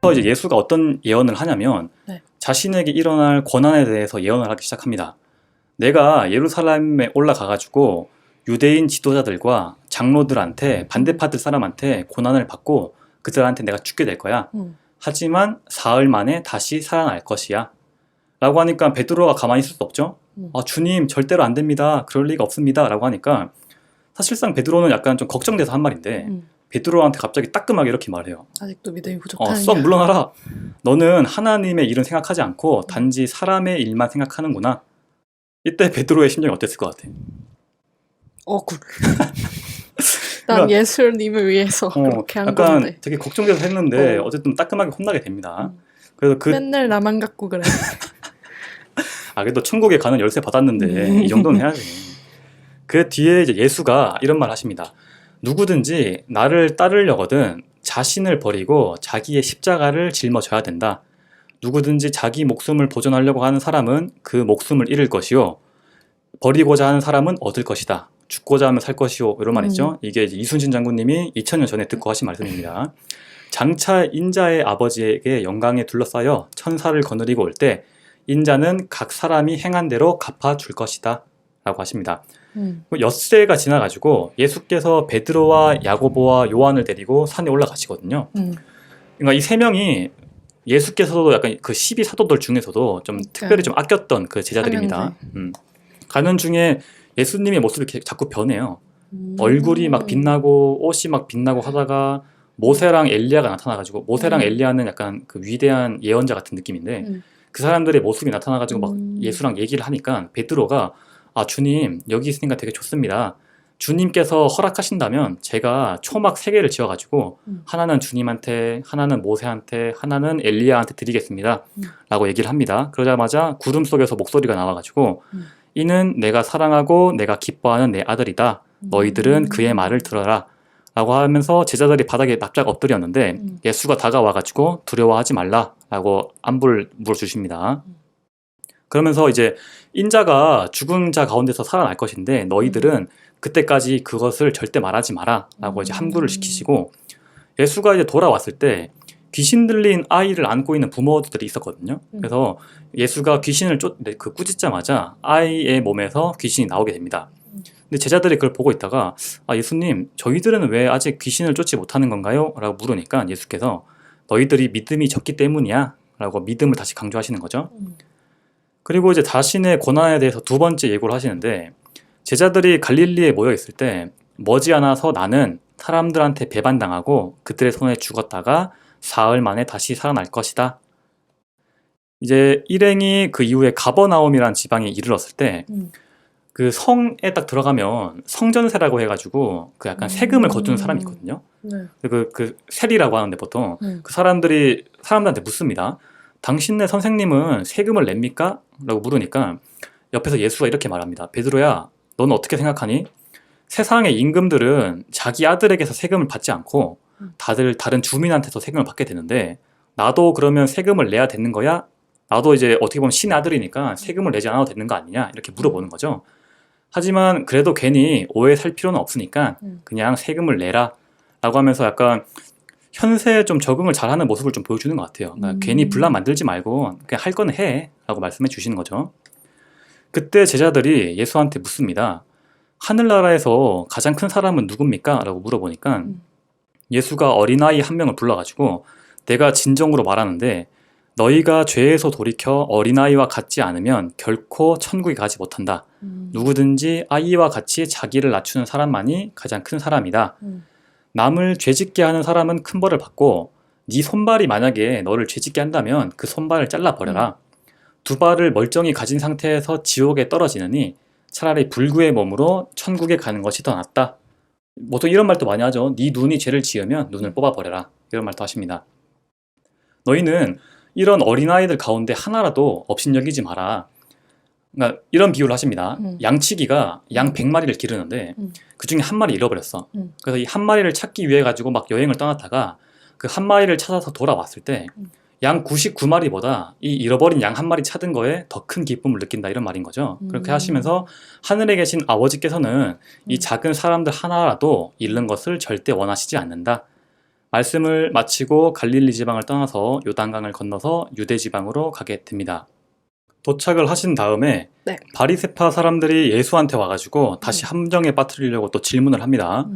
그래서 이제 예수가 어떤 예언을 하냐면 네. 자신에게 일어날 고난에 대해서 예언을 하기 시작합니다. 내가 예루살렘에 올라가가지고 유대인 지도자들과 장로들한테 반대파들 사람한테 고난을 받고 그들한테 내가 죽게 될 거야. 하지만 사흘 만에 다시 살아날 것이야. 라고 하니까 베드로가 가만히 있을 수 없죠. 주님 절대로 안 됩니다. 그럴 리가 없습니다. 라고 하니까 사실상 베드로는 약간 좀 걱정돼서 한 말인데 베드로한테 갑자기 따끔하게 이렇게 말해요. 아직도 믿음이 부족하냐. 썩 물러나라. 너는 하나님의 일은 생각하지 않고 단지 사람의 일만 생각하는구나. 이때 베드로의 심정이 어땠을 것 같아? 억울. 난 예수님을 위해서 그렇게 한 약간 건데. 되게 걱정돼서 했는데 어쨌든 따끔하게 혼나게 됩니다. 그래서 맨날 나만 갖고 그래. 그래도 천국에 가는 열쇠 받았는데 이 정도는 해야지. 그 뒤에 이제 예수가 이런 말 하십니다. 누구든지 나를 따르려거든 자신을 버리고 자기의 십자가를 짊어져야 된다. 누구든지 자기 목숨을 보존하려고 하는 사람은 그 목숨을 잃을 것이요. 버리고자 하는 사람은 얻을 것이다. 죽고자 하면 살 것이요. 이런 말 있죠. 이게 이제 이순신 장군님이 2000년 전에 듣고 하신 말씀입니다. 장차 인자의 아버지에게 영광에 둘러싸여 천사를 거느리고 올 때 인자는 각 사람이 행한 대로 갚아줄 것이다. 라고 하십니다. 엿새가 지나가지고 예수께서 베드로와 야고보와 요한을 데리고 산에 올라가시거든요. 그러니까 이 세 명이 예수께서도 약간 그 12사도들 중에서도 좀 특별히 좀 아꼈던 그 제자들입니다. 가는 중에 예수님의 모습이 자꾸 변해요. 얼굴이 막 빛나고 옷이 막 빛나고 하다가 모세랑 엘리야가 나타나가지고 모세랑 엘리야는 약간 그 위대한 예언자 같은 느낌인데 그 사람들의 모습이 나타나가지고 막 예수랑 얘기를 하니까 베드로가 주님 여기 있으니까 되게 좋습니다. 주님께서 허락하신다면 제가 초막 3개를 지어가지고 하나는 주님한테, 하나는 모세한테, 하나는 엘리야한테 드리겠습니다. 라고 얘기를 합니다. 그러자마자 구름 속에서 목소리가 나와가지고 이는 내가 사랑하고 내가 기뻐하는 내 아들이다. 너희들은 그의 말을 들어라. 라고 하면서 제자들이 바닥에 납작 엎드렸는데 예수가 다가와가지고 두려워하지 말라. 라고 안부를 물어주십니다. 그러면서 이제 인자가 죽은 자 가운데서 살아날 것인데 너희들은 그때까지 그것을 절대 말하지 마라 라고 이제 함구를 시키시고 예수가 이제 돌아왔을 때 귀신 들린 아이를 안고 있는 부모들이 있었거든요. 그래서 예수가 귀신을 꾸짖자마자 아이의 몸에서 귀신이 나오게 됩니다. 근데 제자들이 그걸 보고 있다가 예수님 저희들은 왜 아직 귀신을 쫓지 못하는 건가요? 라고 물으니까 예수께서 너희들이 믿음이 적기 때문이야 라고 믿음을 다시 강조하시는 거죠. 그리고 이제 자신의 고난에 대해서 2번째 예고를 하시는데 제자들이 갈릴리에 모여 있을 때 머지않아서 나는 사람들한테 배반당하고 그들의 손에 죽었다가 사흘 만에 다시 살아날 것이다. 이제 일행이 그 이후에 가버나움이라는 지방에 이르렀을 때 그 성에 딱 들어가면 성전세라고 해가지고 그 약간 세금을 거두는 사람이 있거든요. 그 세리라고 하는데 보통 그 사람들이 사람들한테 묻습니다. 당신네 선생님은 세금을 냅니까? 라고 물으니까 옆에서 예수가 이렇게 말합니다. 베드로야, 너는 어떻게 생각하니? 세상의 임금들은 자기 아들에게서 세금을 받지 않고 다들 다른 주민한테서 세금을 받게 되는데 나도 그러면 세금을 내야 되는 거야? 나도 이제 어떻게 보면 신의 아들이니까 세금을 내지 않아도 되는 거 아니냐? 이렇게 물어보는 거죠. 하지만 그래도 괜히 오해 살 필요는 없으니까 그냥 세금을 내라 라고 하면서 약간 현세에 좀 적응을 잘하는 모습을 좀 보여주는 것 같아요. 그러니까 괜히 분란 만들지 말고 그냥 할 거는 해 라고 말씀해 주시는 거죠. 그때 제자들이 예수한테 묻습니다. 하늘나라에서 가장 큰 사람은 누굽니까? 라고 물어보니까 예수가 어린아이 한 명을 불러가지고 내가 진정으로 말하는데 너희가 죄에서 돌이켜 어린아이와 같지 않으면 결코 천국에 가지 못한다. 누구든지 아이와 같이 자기를 낮추는 사람만이 가장 큰 사람이다. 남을 죄짓게 하는 사람은 큰 벌을 받고 네 손발이 만약에 너를 죄짓게 한다면 그 손발을 잘라버려라. 2발을 멀쩡히 가진 상태에서 지옥에 떨어지느니 차라리 불구의 몸으로 천국에 가는 것이 더 낫다. 보통 이런 말도 많이 하죠. 네 눈이 죄를 지으면 눈을 뽑아버려라. 이런 말도 하십니다. 너희는 이런 어린아이들 가운데 하나라도 업신여기지 마라. 그러니까 이런 비유를 하십니다. 양치기가 양 100마리를 기르는데 그 중에 한 마리 잃어버렸어. 그래서 이 한 마리를 찾기 위해 가지고 막 여행을 떠났다가 그 한 마리를 찾아서 돌아왔을 때 양 99마리보다 이 잃어버린 양 한 마리 찾은 거에 더 큰 기쁨을 느낀다 이런 말인 거죠. 그렇게 하시면서 하늘에 계신 아버지께서는 이 작은 사람들 하나라도 잃는 것을 절대 원하시지 않는다. 말씀을 마치고 갈릴리 지방을 떠나서 요단강을 건너서 유대 지방으로 가게 됩니다. 도착을 하신 다음에 네. 바리새파 사람들이 예수한테 와가지고 다시 함정에 빠뜨리려고 또 질문을 합니다.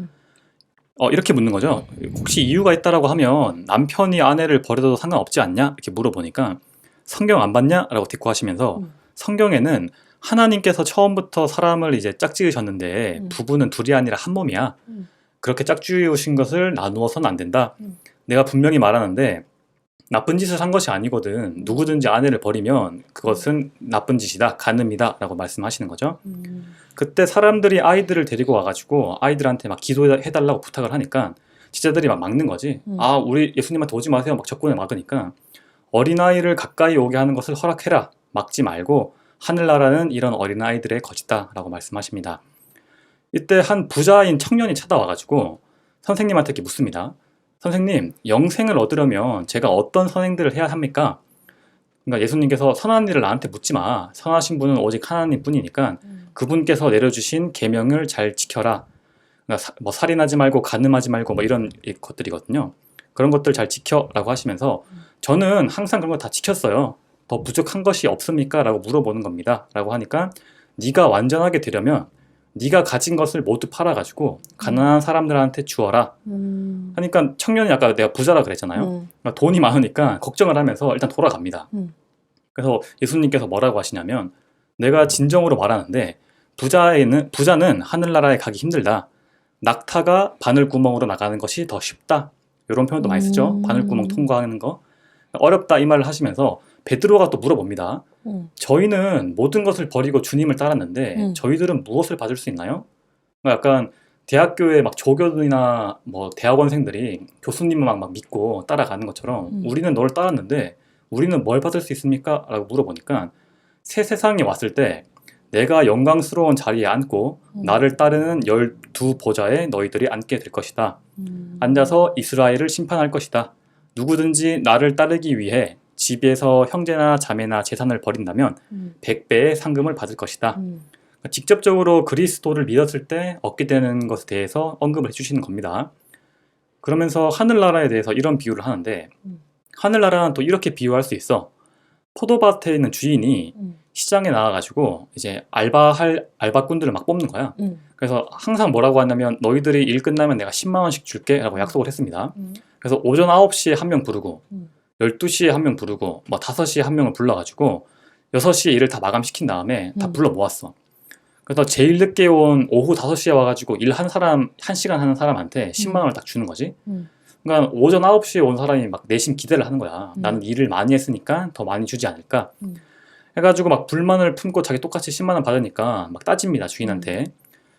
이렇게 묻는 거죠. 혹시 이유가 있다라고 하면 남편이 아내를 버려도 상관없지 않냐? 이렇게 물어보니까 성경 안 봤냐? 라고 뒷고 하시면서 성경에는 하나님께서 처음부터 사람을 이제 짝지으셨는데 부부는 둘이 아니라 한 몸이야. 그렇게 짝지으신 것을 나누어서는 안 된다. 내가 분명히 말하는데 나쁜 짓을 한 것이 아니거든. 누구든지 아내를 버리면 그것은 나쁜 짓이다. 간음이다. 라고 말씀하시는 거죠. 그때 사람들이 아이들을 데리고 와가지고 아이들한테 막 기도해달라고 부탁을 하니까 지자들이 막 막는 거지. 아, 우리 예수님한테 오지 마세요. 막 적군을 막으니까 어린아이를 가까이 오게 하는 것을 허락해라. 막지 말고 하늘나라는 이런 어린아이들의 것이다. 라고 말씀하십니다. 이때 한 부자인 청년이 찾아와가지고 선생님한테 이렇게 묻습니다. 선생님, 영생을 얻으려면 제가 어떤 선행들을 해야 합니까? 그러니까 예수님께서 선한 일을 나한테 묻지 마. 선하신 분은 오직 하나님 뿐이니까 그분께서 내려주신 계명을 잘 지켜라. 그러니까 뭐 살인하지 말고 간음하지 말고 뭐 이런 것들이거든요. 그런 것들 잘 지켜라고 하시면서 저는 항상 그런 거 다 지켰어요. 더 부족한 것이 없습니까? 라고 물어보는 겁니다. 라고 하니까 네가 완전하게 되려면 네가 가진 것을 모두 팔아가지고 가난한 사람들한테 주어라. 하니까 청년이 아까 내가 부자라 그랬잖아요. 그러니까 돈이 많으니까 걱정을 하면서 일단 돌아갑니다. 그래서 예수님께서 뭐라고 하시냐면 내가 진정으로 말하는데 부자는 하늘나라에 가기 힘들다. 낙타가 바늘구멍으로 나가는 것이 더 쉽다. 이런 표현도 많이 쓰죠. 바늘구멍 통과하는 거. 어렵다 이 말을 하시면서 베드로가 또 물어봅니다. 저희는 모든 것을 버리고 주님을 따랐는데 저희들은 무엇을 받을 수 있나요? 약간 대학교에 막 조교들이나 뭐 대학원생들이 교수님을 막 믿고 따라가는 것처럼 우리는 너를 따랐는데 우리는 뭘 받을 수 있습니까? 라고 물어보니까 새 세상에 왔을 때 내가 영광스러운 자리에 앉고 나를 따르는 12보좌에 너희들이 앉게 될 것이다. 앉아서 이스라엘을 심판할 것이다. 누구든지 나를 따르기 위해 집에서 형제나 자매나 재산을 버린다면 100배의 상금을 받을 것이다. 직접적으로 그리스도를 믿었을 때 얻게 되는 것에 대해서 언급을 해주시는 겁니다. 그러면서 하늘나라에 대해서 이런 비유를 하는데 하늘나라는 또 이렇게 비유할 수 있어. 포도밭에 있는 주인이 시장에 나와가지고 이제 알바꾼들을 막 뽑는 거야. 그래서 항상 뭐라고 하냐면 너희들이 일 끝나면 내가 10만 원씩 줄게 라고 약속을 했습니다. 그래서 오전 9시에 한 명 부르고 12시에 한 명 부르고 뭐 5시에 한 명을 불러가지고 6시에 일을 다 마감시킨 다음에 다 불러 모았어. 그래서 제일 늦게 온 오후 5시에 와가지고 일 한 사람 1시간 하는 사람한테 10만 원을 딱 주는 거지. 그러니까 오전 9시에 온 사람이 막 내심 기대를 하는 거야. 나는 일을 많이 했으니까 더 많이 주지 않을까. 해가지고 막 불만을 품고 자기 똑같이 10만 원 받으니까 막 따집니다, 주인한테.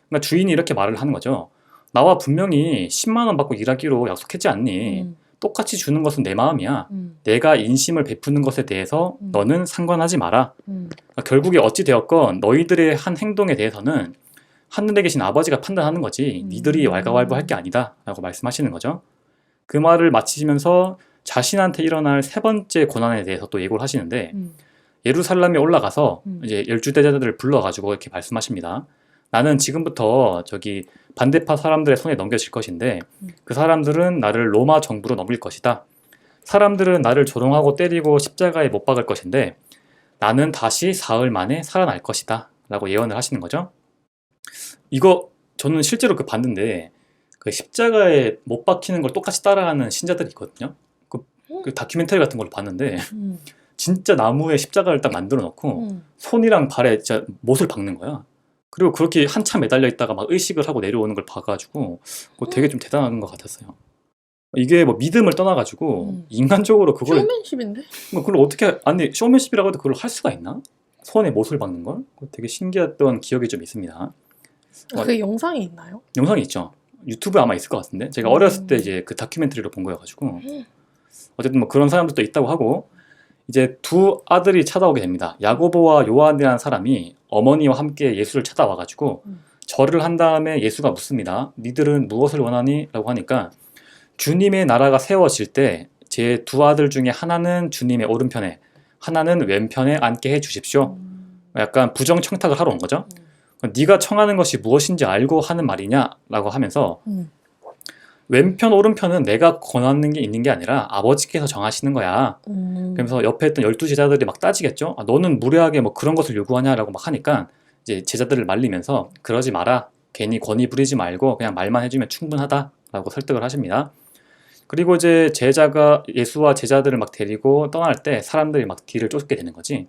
그러니까 주인이 이렇게 말을 하는 거죠. 나와 분명히 10만 원 받고 일하기로 약속했지 않니? 똑같이 주는 것은 내 마음이야. 내가 인심을 베푸는 것에 대해서 너는 상관하지 마라. 그러니까 결국에 어찌 되었건 너희들의 한 행동에 대해서는 하늘에 계신 아버지가 판단하는 거지 니들이 왈가왈부할 게 아니다 라고 말씀하시는 거죠. 그 말을 마치시면서 자신한테 일어날 세 번째 고난에 대해서 또 예고를 하시는데 예루살렘에 올라가서 이제 12대자들을 불러가지고 이렇게 말씀하십니다. 나는 지금부터 저기 반대파 사람들의 손에 넘겨질 것인데 그 사람들은 나를 로마 정부로 넘길 것이다. 사람들은 나를 조롱하고 때리고 십자가에 못 박을 것인데 나는 다시 사흘 만에 살아날 것이다 라고 예언을 하시는 거죠. 이거 저는 실제로 그 봤는데 그 십자가에 못 박히는 걸 똑같이 따라하는 신자들이 있거든요. 그 다큐멘터리 같은 걸 봤는데 진짜 나무에 십자가를 딱 만들어 놓고 손이랑 발에 진짜 못을 박는 거야. 그리고 그렇게 한참 매달려 있다가 막 의식을 하고 내려오는 걸 봐가지고 그거 되게 좀 대단한 것 같았어요. 이게 뭐 믿음을 떠나가지고 인간적으로 그걸 쇼맨십인데? 그걸 어떻게 아니 쇼맨십이라고 해도 그걸 할 수가 있나? 손에 못을 박는 걸? 되게 신기했던 기억이 좀 있습니다. 그 영상이 있나요? 영상이 있죠. 유튜브에 아마 있을 것 같은데 제가 어렸을 때 이제 그 다큐멘터리로 본 거여가지고 어쨌든 뭐 그런 사람들도 있다고 하고 이제 두 아들이 찾아오게 됩니다. 야고보와 요한이라는 사람이 어머니와 함께 예수를 찾아와가지고 절을 한 다음에 예수가 묻습니다. 니들은 무엇을 원하니? 라고 하니까 주님의 나라가 세워질 때 제 두 아들 중에 하나는 주님의 오른편에 하나는 왼편에 앉게 해주십시오. 약간 부정청탁을 하러 온 거죠. 네가 청하는 것이 무엇인지 알고 하는 말이냐? 라고 하면서 왼편 오른편은 내가 권하는 게 있는 게 아니라 아버지께서 정하시는 거야. 그러면서 옆에 있던 12제자들이 막 따지겠죠. 아, 너는 무례하게 뭐 그런 것을 요구하냐라고 막 하니까 이제 제자들을 말리면서 그러지 마라. 괜히 권위 부리지 말고 그냥 말만 해주면 충분하다라고 설득을 하십니다. 그리고 이제 예수와 제자들을 막 데리고 떠날 때 사람들이 막 뒤를 쫓게 되는 거지.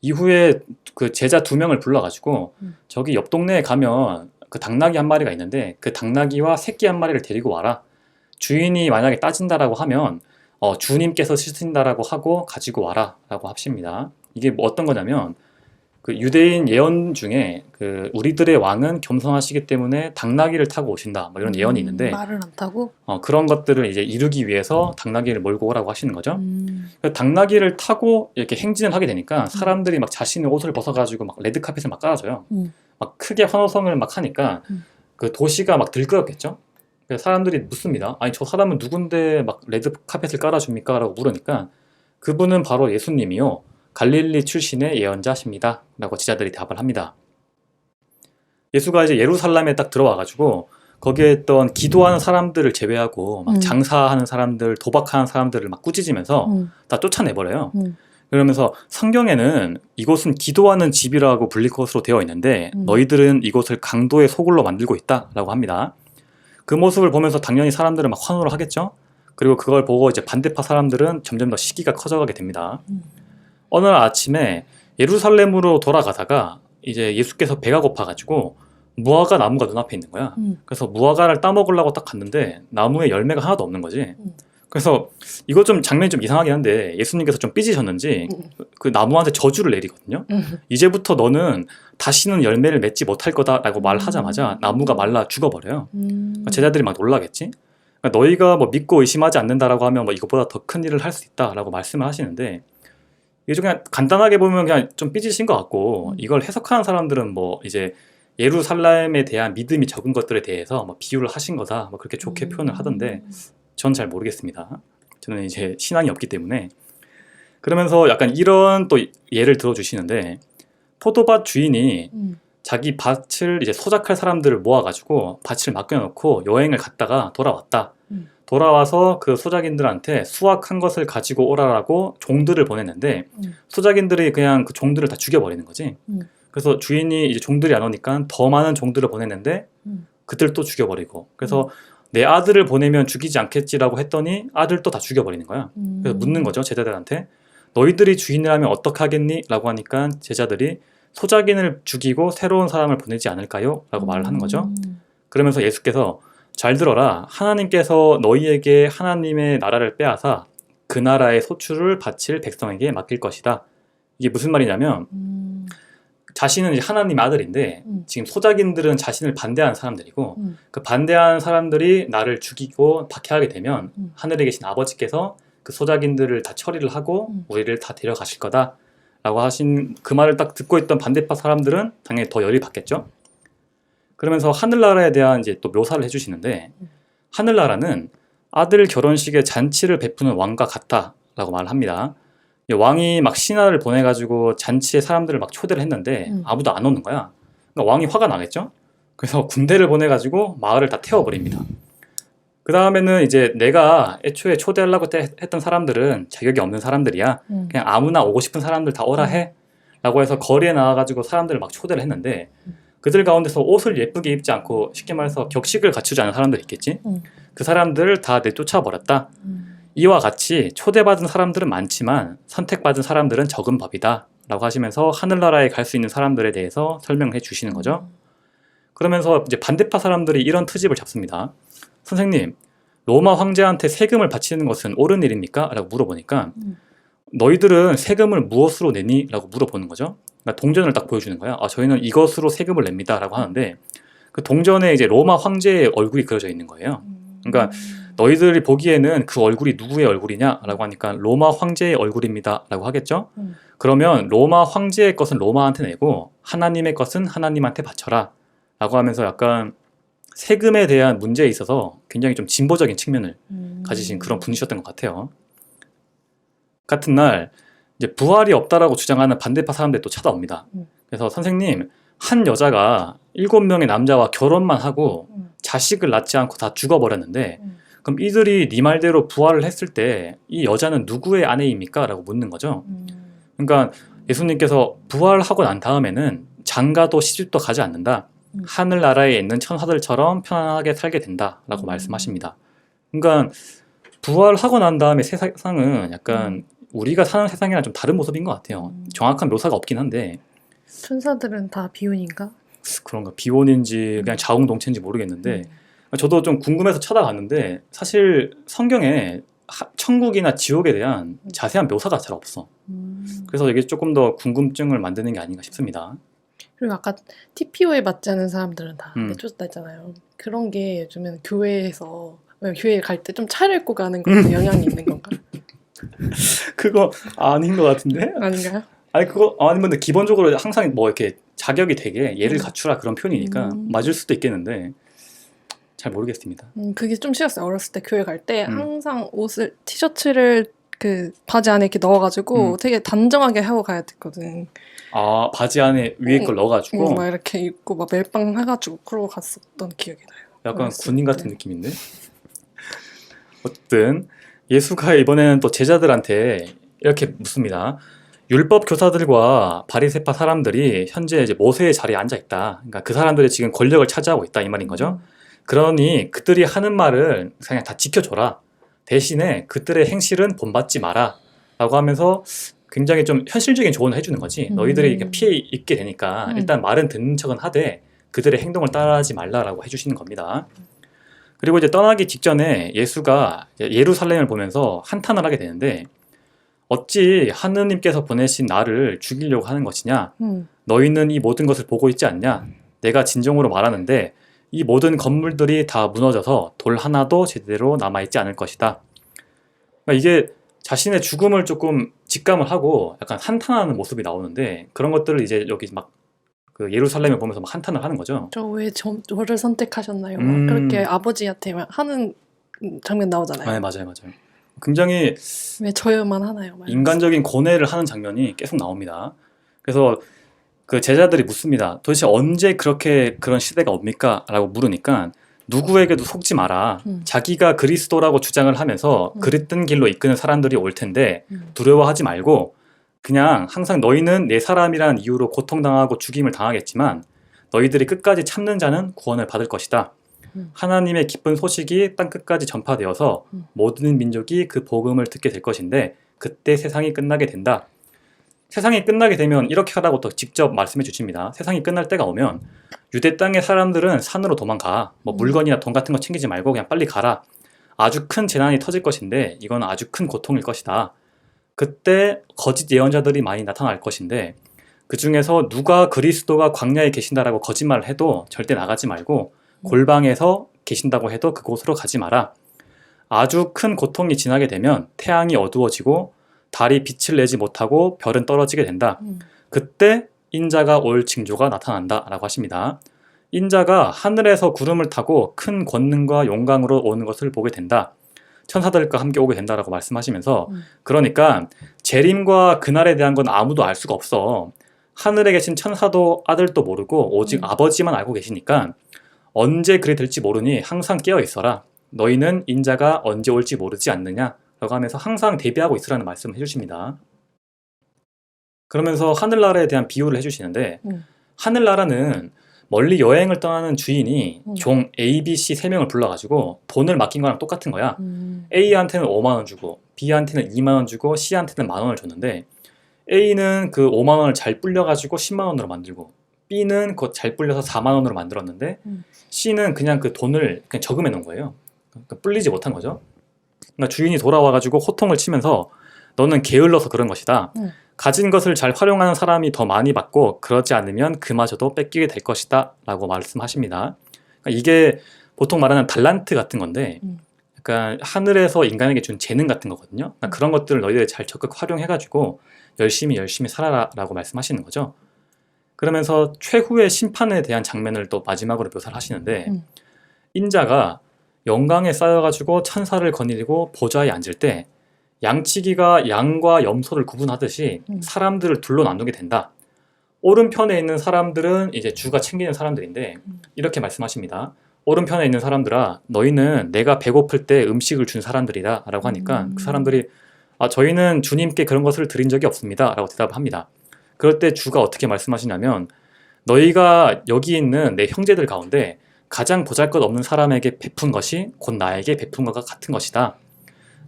이후에 그 제자 2명을 불러가지고 저기 옆 동네에 가면 그 당나귀 한 마리가 있는데 그 당나귀와 새끼 한 마리를 데리고 와라. 주인이 만약에 따진다라고 하면 주님께서 쓰신다라고 하고 가지고 와라 라고 하십니다. 이게 뭐 어떤 거냐면 그 유대인 예언 중에 그 우리들의 왕은 겸손하시기 때문에 당나귀를 타고 오신다 뭐 이런 예언이 있는데 말을 안 타고? 그런 것들을 이제 이루기 위해서 당나귀를 몰고 오라고 하시는 거죠. 그 당나귀를 타고 이렇게 행진을 하게 되니까 사람들이 막 자신의 옷을 벗어가지고 막 레드카펫을 막 깔아줘요. 막 크게 환호성을 막 하니까 그 도시가 막 들끓었겠죠. 그래서 사람들이 묻습니다. 아니 저 사람은 누군데 막 레드카펫을 깔아줍니까? 라고 물으니까 그분은 바로 예수님이요. 갈릴리 출신의 예언자십니다. 라고 제자들이 답을 합니다. 예수가 이제 예루살렘에 딱 들어와가지고 거기에 있던 기도하는 사람들을 제외하고 막 장사하는 사람들, 도박하는 사람들을 막 꾸짖으면서 다 쫓아내버려요. 그러면서 성경에는 이곳은 기도하는 집이라고 불릴 것으로 되어 있는데 너희들은 이곳을 강도의 소굴로 만들고 있다라고 합니다. 그 모습을 보면서 당연히 사람들은 막 환호를 하겠죠. 그리고 그걸 보고 이제 반대파 사람들은 점점 더 시기가 커져가게 됩니다. 어느 날 아침에 예루살렘으로 돌아가다가 이제 예수께서 배가 고파가지고 무화과 나무가 눈앞에 있는 거야. 그래서 무화과를 따먹으려고 딱 갔는데 나무에 열매가 하나도 없는 거지. 그래서 이거 좀 장면이 좀 이상하긴 한데 예수님께서 좀 삐지셨는지 그 나무한테 저주를 내리거든요. 이제부터 너는 다시는 열매를 맺지 못할 거다라고 말하자마자 나무가 말라 죽어버려요. 제자들이 막 놀라겠지. 그러니까 너희가 뭐 믿고 의심하지 않는다라고 하면 뭐 이것보다 더 큰 일을 할 수 있다라고 말씀을 하시는데 이게 좀 그냥 간단하게 보면 그냥 좀 삐지신 것 같고 이걸 해석하는 사람들은 뭐 이제 예루살렘에 대한 믿음이 적은 것들에 대해서 뭐 비유를 하신 거다 뭐 그렇게 좋게 표현을 하던데 전 잘 모르겠습니다. 저는 이제 신앙이 없기 때문에. 그러면서 약간 이런 또 예를 들어주시는데 포도밭 주인이 자기 밭을 이제 소작할 사람들을 모아가지고 밭을 맡겨놓고 여행을 갔다가 돌아왔다. 돌아와서 그 소작인들한테 수확한 것을 가지고 오라라고 종들을 보냈는데 소작인들이 그냥 그 종들을 다 죽여버리는 거지. 그래서 주인이 이제 종들이 안 오니까 더 많은 종들을 보냈는데 그들도 죽여버리고 그래서 내 아들을 보내면 죽이지 않겠지라고 했더니 아들도 다 죽여버리는 거야. 그래서 묻는 거죠 제자들한테. 너희들이 주인이라면 어떻게 하겠니? 라고 하니까 제자들이 소작인을 죽이고 새로운 사람을 보내지 않을까요? 라고 말을 하는 거죠. 그러면서 예수께서 잘 들어라. 하나님께서 너희에게 하나님의 나라를 빼앗아 그 나라의 소출을 바칠 백성에게 맡길 것이다. 이게 무슨 말이냐면 자신은 이제 하나님의 아들인데 지금 소작인들은 자신을 반대하는 사람들이고 그 반대하는 사람들이 나를 죽이고 박해하게 되면 하늘에 계신 아버지께서 그 소작인들을 다 처리를 하고 우리를 다 데려가실 거다 라고 하신 그 말을 딱 듣고 있던 반대파 사람들은 당연히 더 열이 받겠죠. 그러면서 하늘나라에 대한 이제 또 묘사를 해주시는데 하늘나라는 아들 결혼식에 잔치를 베푸는 왕과 같다 라고 말을 합니다. 왕이 막 신하를 보내가지고 잔치에 사람들을 막 초대를 했는데 아무도 안 오는 거야. 그러니까 왕이 화가 나겠죠. 그래서 군대를 보내가지고 마을을 다 태워버립니다. 그 다음에는 이제 내가 애초에 초대하려고 했던 사람들은 자격이 없는 사람들이야. 그냥 아무나 오고 싶은 사람들 다 오라 해 라고 해서 거리에 나와가지고 사람들을 막 초대를 했는데 그들 가운데서 옷을 예쁘게 입지 않고 쉽게 말해서 격식을 갖추지 않은 사람들이 있겠지. 그 사람들을 다 내쫓아버렸다. 이와 같이 초대받은 사람들은 많지만 선택받은 사람들은 적은 법이다 라고 하시면서 하늘나라에 갈 수 있는 사람들에 대해서 설명을 해주시는 거죠. 그러면서 이제 반대파 사람들이 이런 트집을 잡습니다. 선생님, 로마 황제한테 세금을 바치는 것은 옳은 일입니까? 라고 물어보니까 너희들은 세금을 무엇으로 내니? 라고 물어보는 거죠. 그러니까 동전을 딱 보여주는 거야. 아, 저희는 이것으로 세금을 냅니다 라고 하는데 그 동전에 이제 로마 황제의 얼굴이 그려져 있는 거예요. 그러니까 너희들이 보기에는 그 얼굴이 누구의 얼굴이냐? 라고 하니까 로마 황제의 얼굴입니다 라고 하겠죠. 그러면 로마 황제의 것은 로마한테 내고 하나님의 것은 하나님한테 바쳐라 라고 하면서 약간 세금에 대한 문제에 있어서 굉장히 좀 진보적인 측면을 가지신 그런 분이셨던 것 같아요. 같은 날 이제 부활이 없다라고 주장하는 반대파 사람들이 또 찾아옵니다. 그래서 선생님, 한 여자가 7명의 남자와 결혼만 하고 음. 자식을 낳지 않고 다 죽어버렸는데 음. 그럼 이들이 네 말대로 부활을 했을 때 이 여자는 누구의 아내입니까? 라고 묻는 거죠. 음. 그러니까 예수님께서 부활하고 난 다음에는 장가도 시집도 가지 않는다. 하늘나라에 있는 천사들처럼 편안하게 살게 된다라고 말씀하십니다. 그러니까 부활하고 난 다음에 세상은 약간 우리가 사는 세상이랑 좀 다른 모습인 것 같아요. 정확한 묘사가 없긴 한데 천사들은 다 비운인가? 그런가 비혼인지 그냥 자웅동체인지 모르겠는데 저도 좀 궁금해서 찾아봤는데 사실 성경에 천국이나 지옥에 대한 자세한 묘사가 잘 없어. 그래서 이게 조금 더 궁금증을 만드는 게 아닌가 싶습니다. 그리고 아까 TPO에 맞지 않는 사람들은 다 음. 내쫓았다 했잖아요. 그런 게 요즘엔 교회에서 교회 갈 때 좀 차려입고 가는 것도 영향이 있는 건가? 그거 아닌 것 같은데? 아닌가요? 아니 그거 아니면 근데 기본적으로 항상 뭐 이렇게 자격이 되게 예를 갖추라 그런 표현이니까 맞을 수도 있겠는데 잘 모르겠습니다. 그게 좀 싫었어요. 어렸을 때 교회 갈 때 음. 항상 옷을 티셔츠를 그 바지 안에 이렇게 넣어가지고 되게 단정하게 하고 가야 됐거든. 아 바지 안에 위에 걸 넣어가지고 막 이렇게 입고 막 멜빵 해가지고 그러고 갔었던 기억이 나요. 약간 어렸을 군인 같은 때. 느낌인데. 어쨌든 예수가 이번에는 또 제자들한테 이렇게 묻습니다. 율법 교사들과 바리새파 사람들이 현재 이제 모세의 자리에 앉아 있다. 그러니까 그 사람들이 지금 권력을 차지하고 있다 이 말인 거죠. 그러니 그들이 하는 말을 그냥 다 지켜줘라. 대신에 그들의 행실은 본받지 마라. 라고 하면서 굉장히 좀 현실적인 조언을 해주는 거지. 너희들이 이렇게 피해 입게 되니까 일단 말은 듣는 척은 하되 그들의 행동을 따라하지 말라라고 해주시는 겁니다. 그리고 이제 떠나기 직전에 예수가 예루살렘을 보면서 한탄을 하게 되는데 어찌 하느님께서 보내신 나를 죽이려고 하는 것이냐? 너희는 이 모든 것을 보고 있지 않냐? 내가 진정으로 말하는데 이 모든 건물들이 다 무너져서 돌 하나도 제대로 남아있지 않을 것이다. 그러니까 이게 자신의 죽음을 조금 직감을 하고 약간 한탄하는 모습이 나오는데 그런 것들을 이제 여기 막 그 예루살렘을 보면서 막 한탄을 하는 거죠. 저 왜 저를 선택하셨나요? 막 그렇게 아버지한테 막 하는 장면 나오잖아요. 네, 맞아요. 굉장히 왜 저야만 하나요? 막 인간적인 고뇌를 하는 장면이 계속 나옵니다. 그래서 그 제자들이 묻습니다. 도대체 언제 그런 시대가 옵니까? 라고 물으니까 누구에게도 속지 마라. 자기가 그리스도라고 주장을 하면서 그릇된 길로 이끄는 사람들이 올 텐데 두려워하지 말고 그냥 항상 너희는 내 사람이란 이유로 고통당하고 죽임을 당하겠지만 너희들이 끝까지 참는 자는 구원을 받을 것이다. 하나님의 기쁜 소식이 땅끝까지 전파되어서 모든 민족이 그 복음을 듣게 될 것인데 그때 세상이 끝나게 된다. 세상이 끝나게 되면 이렇게 하라고 또 직접 말씀해 주십니다. 세상이 끝날 때가 오면 유대 땅의 사람들은 산으로 도망가. 뭐 물건이나 돈 같은 거 챙기지 말고 그냥 빨리 가라. 아주 큰 재난이 터질 것인데 이건 아주 큰 고통일 것이다. 그때 거짓 예언자들이 많이 나타날 것인데 그 중에서 누가 그리스도가 광야에 계신다라고 거짓말을 해도 절대 나가지 말고 골방에서 계신다고 해도 그곳으로 가지 마라. 아주 큰 고통이 지나게 되면 태양이 어두워지고 달이 빛을 내지 못하고 별은 떨어지게 된다. 그때 인자가 올 징조가 나타난다 라고 하십니다. 인자가 하늘에서 구름을 타고 큰 권능과 영광으로 오는 것을 보게 된다. 천사들과 함께 오게 된다라고 말씀하시면서 그러니까 재림과 그날에 대한 건 아무도 알 수가 없어. 하늘에 계신 천사도 아들도 모르고 오직 아버지만 알고 계시니까 언제 그리 될지 모르니 항상 깨어 있어라. 너희는 인자가 언제 올지 모르지 않느냐 라고 하면서 항상 대비하고 있으라는 말씀을 해주십니다. 그러면서 하늘나라에 대한 비유를 해주시는데 하늘나라는 멀리 여행을 떠나는 주인이 종 A, B, C 3명을 불러가지고 돈을 맡긴 거랑 똑같은 거야. A한테는 5만 원 주고 B한테는 2만 원 주고 C한테는 만 원을 줬는데 A는 그 5만 원을 잘 불려가지고 10만 원으로 만들고 B는 그거 잘 불려서 4만 원으로 만들었는데 C는 그냥 그 돈을 그냥 저금해 놓은 거예요. 그러니까 불리지 못한 거죠. 그러니까 주인이 돌아와가지고 호통을 치면서 너는 게을러서 그런 것이다. 가진 것을 잘 활용하는 사람이 더 많이 받고 그러지 않으면 그마저도 뺏기게 될 것이다 라고 말씀하십니다. 그러니까 이게 보통 말하는 달란트 같은 건데 약간 하늘에서 인간에게 준 재능 같은 거거든요. 그러니까 그런 것들을 너희들이 잘 적극 활용해가지고 열심히 살아라 라고 말씀하시는 거죠. 그러면서 최후의 심판에 대한 장면을 또 마지막으로 묘사를 하시는데 인자가 영광에 쌓여가지고 천사를 거느리고 보좌에 앉을 때 양치기가 양과 염소를 구분하듯이 사람들을 둘로 나누게 된다. 오른편에 있는 사람들은 이제 주가 챙기는 사람들인데 이렇게 말씀하십니다. 오른편에 있는 사람들아, 너희는 내가 배고플 때 음식을 준 사람들이다 라고 하니까 그 사람들이 저희는 주님께 그런 것을 드린 적이 없습니다 라고 대답을 합니다. 그럴 때 주가 어떻게 말씀하시냐면, 너희가 여기 있는 내 형제들 가운데 가장 보잘것없는 사람에게 베푼 것이 곧 나에게 베푼 것과 같은 것이다.